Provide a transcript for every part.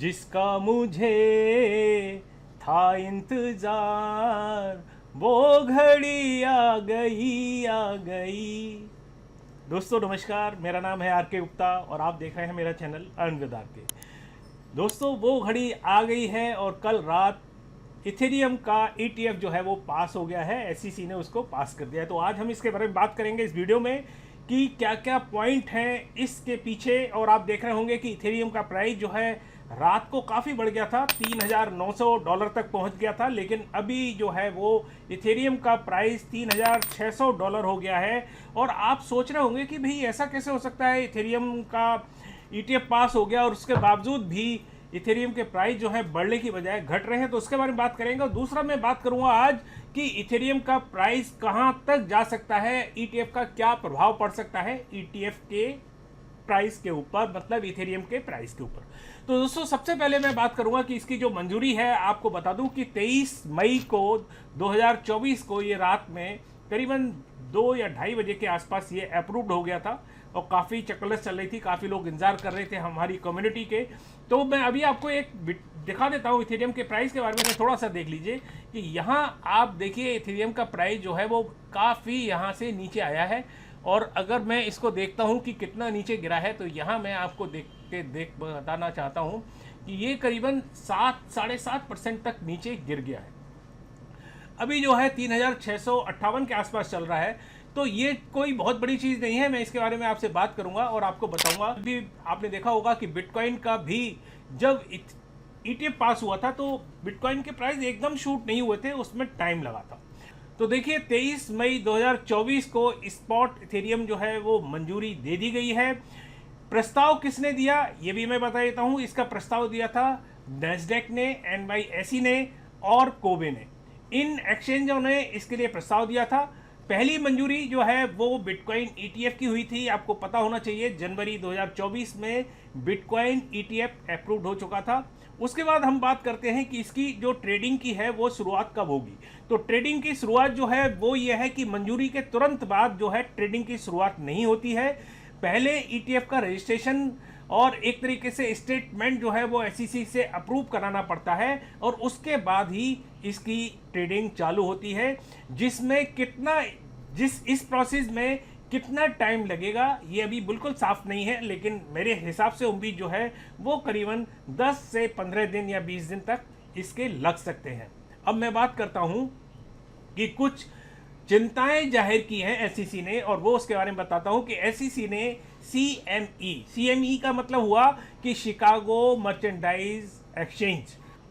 जिसका मुझे था इंतजार, वो घड़ी आ गई आ गई। दोस्तों नमस्कार, मेरा नाम है आर के गुप्ता और आप देख रहे हैं मेरा चैनल अर्न विद आर के। दोस्तों वो घड़ी आ गई है और कल रात इथेरियम का ETF जो है वो पास हो गया है, SEC ने उसको पास कर दिया है। तो आज हम इसके बारे में बात करेंगे इस वीडियो में कि क्या क्या पॉइंट हैं इसके पीछे। और आप देख रहे होंगे कि इथेरियम का प्राइस जो है रात को काफ़ी बढ़ गया था, $3,900 तक पहुंच गया था, लेकिन अभी जो है वो इथेरियम का प्राइस $3,600 हो गया है। और आप सोच रहे होंगे कि भाई ऐसा कैसे हो सकता है, इथेरियम का ETF पास हो गया और उसके बावजूद भी इथेरियम के प्राइस जो है बढ़ने की बजाय घट रहे हैं। तो उसके बारे में बात करेंगे। और दूसरा मैं बात करूंगा आज कि इथेरियम का प्राइस कहां तक जा सकता है, ETF का क्या प्रभाव पड़ सकता है ETF के प्राइस के ऊपर, मतलब इथेरियम के प्राइस के ऊपर। तो दोस्तों सबसे पहले मैं बात करूंगा कि इसकी जो मंजूरी है, आपको बता दूं कि 23 मई को 2024 को ये रात में करीबन 2 या 2:30 बजे के आसपास ये अप्रूव्ड हो गया था और काफ़ी चकलस चल रही थी, काफ़ी लोग इंतजार कर रहे थे हमारी कम्युनिटी के। तो मैं अभी आपको एक दिखा देता हूँ इथेरियम के प्राइस के बारे में। थोड़ा सा देख लीजिए कि यहाँ आप देखिए इथेरियम का प्राइस जो है वो काफ़ी यहाँ से नीचे आया है। और अगर मैं इसको देखता हूँ कि कितना नीचे गिरा है, तो यहाँ मैं आपको बताना चाहता हूँ कि ये करीबन 7-7.5% तक नीचे गिर गया है। अभी जो है 3,658 के आसपास चल रहा है। तो ये कोई बहुत बड़ी चीज़ नहीं है, मैं इसके बारे में आपसे बात करूंगा और आपको बताऊंगा। अभी आपने देखा होगा कि बिटकॉइन का भी जब ETF पास हुआ था तो बिटकॉइन के प्राइस एकदम शूट नहीं हुए थे, उसमें टाइम लगा था। तो देखिए 23 मई 2024 को स्पॉट इथेरियम जो है वो मंजूरी दे दी गई है। प्रस्ताव किसने दिया ये भी मैं बता देता हूँ। इसका प्रस्ताव दिया था नैस्डैक ने, NYSE ने और कोबे ने। इन एक्सचेंजों ने इसके लिए प्रस्ताव दिया था। पहली मंजूरी जो है वो बिटकॉइन ETF की हुई थी। आपको पता होना चाहिए जनवरी 2024 में बिटकॉइन ETF अप्रूव्ड हो चुका था। उसके बाद हम बात करते हैं कि इसकी जो ट्रेडिंग की है वो शुरुआत कब होगी। तो ट्रेडिंग की शुरुआत जो है वो ये है कि मंजूरी के तुरंत बाद जो है ट्रेडिंग की शुरुआत नहीं होती है। पहले ETF का रजिस्ट्रेशन और एक तरीके से स्टेटमेंट जो है वो SEC से अप्रूव कराना पड़ता है और उसके बाद ही इसकी ट्रेडिंग चालू होती है। इस प्रोसेस में कितना टाइम लगेगा ये अभी बिल्कुल साफ नहीं है, लेकिन मेरे हिसाब से उम्मीद जो है वो करीबन 10 से 15 दिन या 20 दिन तक इसके लग सकते हैं। अब मैं बात करता हूं कि कुछ चिंताएं जाहिर की हैं SEC ने, और वो उसके बारे में बताता हूं कि SEC ने CME का मतलब हुआ कि शिकागो मर्चेंडाइज एक्सचेंज,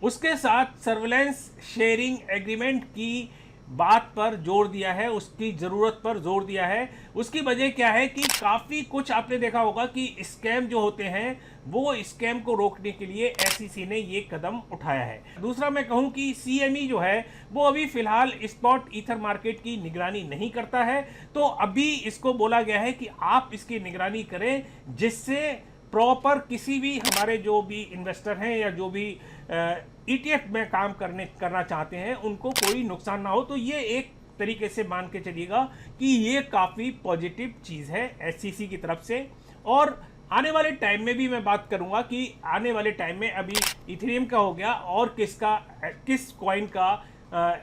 उसके साथ सर्वेलेंस शेयरिंग एग्रीमेंट की बात पर जोर दिया है, उसकी ज़रूरत पर जोर दिया है। उसकी वजह क्या है कि काफ़ी कुछ आपने देखा होगा कि स्कैम जो होते हैं वो स्कैम को रोकने के लिए SEC ने ये कदम उठाया है। दूसरा मैं कहूँ कि CME जो है वो अभी फ़िलहाल स्पॉट ईथर मार्केट की निगरानी नहीं करता है। तो अभी इसको बोला गया है कि आप इसकी निगरानी करें, जिससे प्रॉपर किसी भी हमारे जो भी इन्वेस्टर हैं या जो भी ETF में काम करना चाहते हैं उनको कोई नुकसान ना हो। तो ये एक तरीके से मान के चलिएगा कि ये काफ़ी पॉजिटिव चीज़ है SEC की तरफ से। और आने वाले टाइम में भी मैं बात करूंगा कि आने वाले टाइम में अभी इथेरियम का हो गया और किस कॉइन का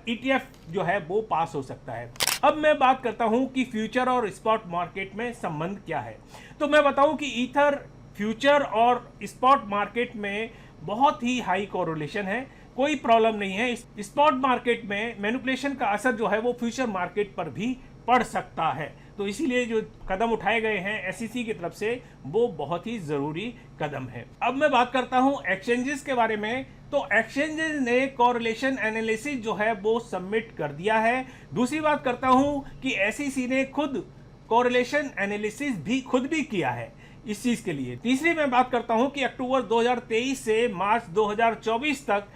ETF जो है वो पास हो सकता है। अब मैं बात करता हूं कि फ्यूचर और स्पॉट मार्केट में संबंध क्या है। तो मैं बताऊं कि ईथर फ्यूचर और स्पॉट मार्केट में बहुत ही हाई कोरिलेशन है, कोई प्रॉब्लम नहीं है। स्पॉट मार्केट में मैनिपुलेशन का असर जो है वो फ्यूचर मार्केट पर भी पड़ सकता है। तो इसीलिए जो कदम उठाए गए हैं SEC की तरफ से वो बहुत ही ज़रूरी कदम है। अब मैं बात करता हूं एक्सचेंजेस के बारे में। तो एक्सचेंजेस ने कोरिलेशन एनालिसिस जो है वो सबमिट कर दिया है। दूसरी बात करता हूं कि SEC ने खुद कोरिलेशन एनालिसिस भी किया है इस चीज़ के लिए। तीसरी मैं बात करता हूं कि अक्टूबर 2023 से मार्च 2024 तक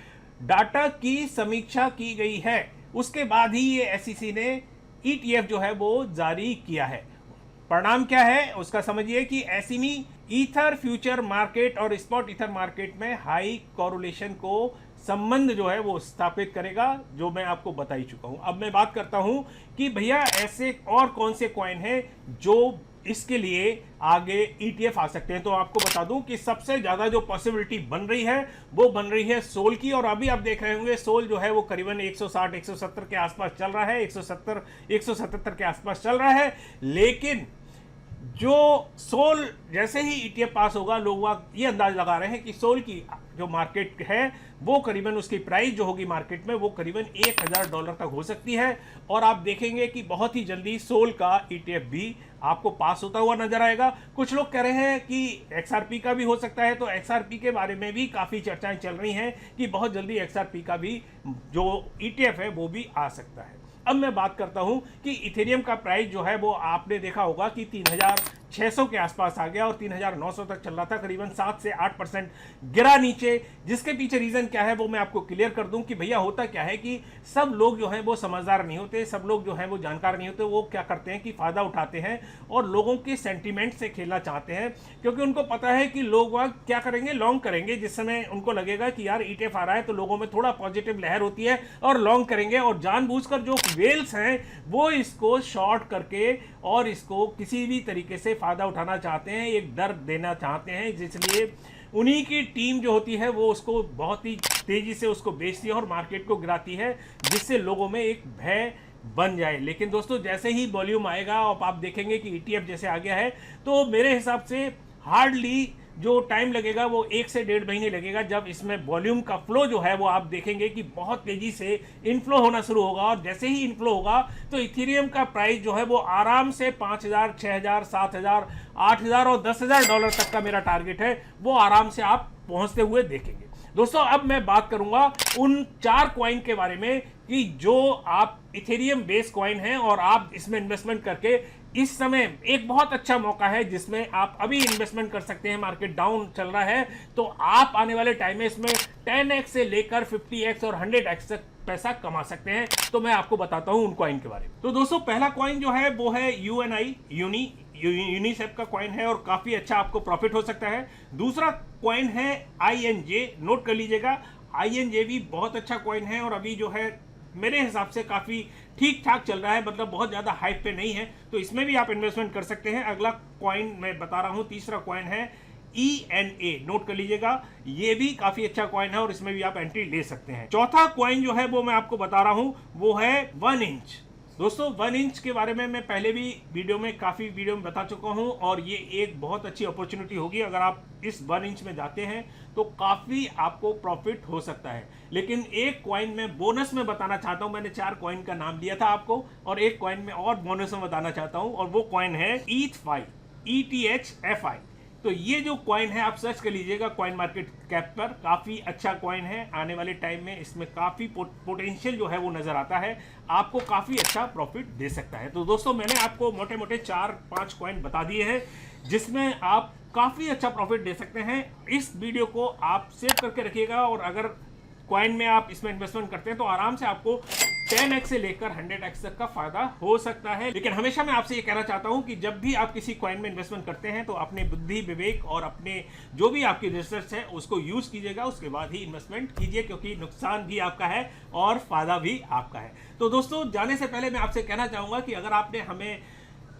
डाटा की समीक्षा की गई है, उसके बाद ही ये SEC ने ETF जो है वो जारी किया है। परिणाम क्या है उसका समझिए कि SME ईथर फ्यूचर मार्केट और स्पॉट ईथर मार्केट में हाई कोरिलेशन को संबंध जो है वो स्थापित करेगा, जो मैं आपको बता ही चुका हूं। अब मैं बात करता हूं कि भैया ऐसे और कौन से कॉइन हैं जो इसके लिए आगे ETF आ सकते हैं। तो आपको बता दूं कि सबसे ज्यादा जो पॉसिबिलिटी बन रही है वो बन रही है सोल की, और अभी आप देख रहे होंगे सोल जो है वो करीबन 160 170 के आसपास चल रहा है, 170 177 के आसपास चल रहा है। लेकिन जो सोल जैसे ही ETF पास होगा, लोग ये अंदाज लगा रहे हैं कि सोल की जो मार्केट है वो करीबन उसकी प्राइस जो होगी मार्केट में वो करीबन $1000 तक हो सकती है। और आप देखेंगे कि बहुत ही जल्दी सोल का ETF भी आपको पास होता हुआ नजर आएगा। कुछ लोग कह रहे हैं कि XRP का भी हो सकता है, तो XRP के बारे में भी काफ़ी चर्चाएं चल रही हैं कि बहुत जल्दी XRP का भी जो ETF है वो भी आ सकता है। अब मैं बात करता हूं कि इथेरियम का प्राइस जो है वो आपने देखा होगा कि 3600 के आसपास आ गया और 3900 तक चल रहा था, करीबन 7 से 8% गिरा नीचे। जिसके पीछे रीजन क्या है वो मैं आपको क्लियर कर दूं कि भैया होता क्या है कि सब लोग जो हैं वो समझदार नहीं होते, सब लोग जो हैं वो जानकार नहीं होते। वो क्या करते हैं कि फायदा उठाते हैं और लोगों के सेंटीमेंट से खेलना चाहते हैं, क्योंकि उनको पता है कि लोग वह क्या करेंगे, लॉन्ग करेंगे। जिस समय उनको लगेगा कि यार ETF आ रहा है तो लोगों में थोड़ा पॉजिटिव लहर होती है और लॉन्ग करेंगे, और जानबूझकर जो वेल्स हैं वो इसको शॉर्ट करके और इसको किसी भी तरीके से फायदा उठाना चाहते हैं, एक डर देना चाहते हैं। इसलिए उन्हीं की टीम जो होती है वो उसको बहुत ही तेजी से उसको बेचती है और मार्केट को गिराती है, जिससे लोगों में एक भय बन जाए। लेकिन दोस्तों जैसे ही वॉल्यूम आएगा और आप देखेंगे कि ETF जैसे आ गया है, तो मेरे हिसाब से हार्डली जो टाइम लगेगा वो 1 से 1.5 महीने लगेगा, जब इसमें वॉल्यूम का फ्लो जो है वो आप देखेंगे कि बहुत तेजी से इनफ्लो होना शुरू होगा। और जैसे ही इनफ्लो होगा तो इथेरियम का प्राइस जो है वो आराम से 5000, 6000, 7000, 8000 और $10,000 तक का मेरा टारगेट है, वो आराम से आप पहुंचते हुए देखेंगे। दोस्तों अब मैं बात करूंगा उन 4 कॉइन के बारे में कि जो आप इथेरियम बेस कॉइन हैं और आप इसमें इन्वेस्टमेंट करके इस समय एक बहुत अच्छा मौका है जिसमें आप अभी इन्वेस्टमेंट कर सकते हैं। मार्केट डाउन चल रहा है तो आप आने वाले टाइम में इसमें 10x से लेकर 50x और 100x तक पैसा कमा सकते हैं। तो मैं आपको बताता हूं उन कॉइन के बारे में। तो दोस्तों पहला कॉइन जो है वो है यूनिसेफ का कॉइन है और काफी अच्छा आपको प्रॉफिट हो सकता है। दूसरा कॉइन है INJ, नोट कर लीजिएगा, INJ भी बहुत अच्छा कॉइन है और अभी जो है मेरे हिसाब से काफी ठीक ठाक चल रहा है, मतलब बहुत ज्यादा हाइप पे नहीं है, तो इसमें भी आप इन्वेस्टमेंट कर सकते हैं। अगला कॉइन मैं बता रहा हूं, तीसरा कॉइन है ENA, नोट कर लीजिएगा, ये भी काफी अच्छा कॉइन है और इसमें भी आप एंट्री ले सकते हैं। चौथा कॉइन जो है वो मैं आपको बता रहा हूं, वो है 1 इंच। दोस्तों 1 इंच के बारे में मैं पहले भी काफी वीडियो में बता चुका हूं और ये एक बहुत अच्छी अपॉर्चुनिटी होगी। अगर आप इस 1 इंच में जाते हैं तो काफी आपको प्रॉफिट हो सकता है। लेकिन एक कॉइन में बोनस में बताना चाहता हूं, मैंने 4 कॉइन का नाम लिया था आपको, और एक कॉइन में और बोनस में बताना चाहता हूं, और वो कॉइन है ETHFI। तो ये जो कॉइन है आप सर्च कर लीजिएगा कॉइन मार्केट कैप पर, काफी अच्छा कॉइन है। आने वाले टाइम में इसमें काफी पोटेंशियल जो है वो नजर आता है, आपको काफी अच्छा प्रॉफिट दे सकता है। तो दोस्तों मैंने आपको मोटे मोटे 4-5 कॉइन बता दिए हैं जिसमें आप काफी अच्छा प्रॉफिट दे सकते हैं। इस वीडियो को आप सेव करके रखिएगा और अगर कॉइन में आप इसमें इन्वेस्टमेंट करते हैं तो आराम से आपको 10x से लेकर 100x तक का फायदा हो सकता है। लेकिन हमेशा मैं आपसे ये कहना चाहता हूं कि जब भी आप किसी कॉइन में इन्वेस्टमेंट करते हैं तो अपने बुद्धि विवेक और अपने जो भी आपकी रिसर्च है उसको यूज कीजिएगा, उसके बाद ही इन्वेस्टमेंट कीजिए, क्योंकि नुकसान भी आपका है और फायदा भी आपका है। तो दोस्तों जाने से पहले मैं आपसे कहना चाहूंगा कि अगर आपने हमें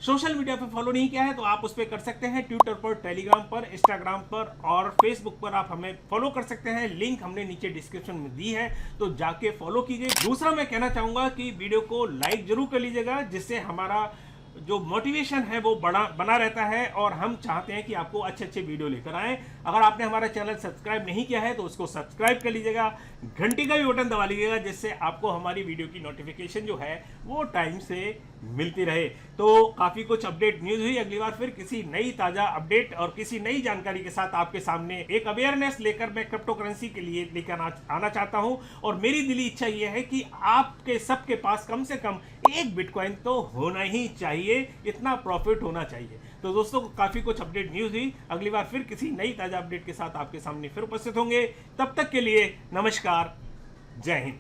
सोशल मीडिया पे फॉलो नहीं किया है तो आप उस पर कर सकते हैं, ट्विटर पर, टेलीग्राम पर, इंस्टाग्राम पर और फेसबुक पर आप हमें फॉलो कर सकते हैं। लिंक हमने नीचे डिस्क्रिप्शन में दी है, तो जाके फॉलो कीजिए। दूसरा मैं कहना चाहूंगा कि वीडियो को लाइक जरूर कर लीजिएगा, जिससे हमारा जो मोटिवेशन है वो बना रहता है और हम चाहते हैं कि आपको अच्छे अच्छे वीडियो लेकर आएं। अगर आपने हमारा चैनल सब्सक्राइब नहीं किया है तो उसको सब्सक्राइब कर लीजिएगा, घंटी का भी बटन दबा लीजिएगा, जिससे आपको हमारी वीडियो की नोटिफिकेशन जो है वो टाइम से मिलती रहे। तो काफ़ी कुछ अपडेट न्यूज़ हुई, अगली बार फिर किसी नई ताज़ा अपडेट और किसी नई जानकारी के साथ आपके सामने एक अवेयरनेस लेकर मैं क्रिप्टो करेंसी के लिए लेकर आना चाहता हूं। और मेरी दिली इच्छा यह है कि आपके सबके पास कम से कम एक बिटकॉइन तो होना ही चाहिए, इतना प्रॉफिट होना चाहिए। तो दोस्तों काफ़ी कुछ अपडेट न्यूज़ हुई, अगली बार फिर किसी नई ताज़ा अपडेट के साथ आपके सामने फिर उपस्थित होंगे। तब तक के लिए नमस्कार, जय हिंद।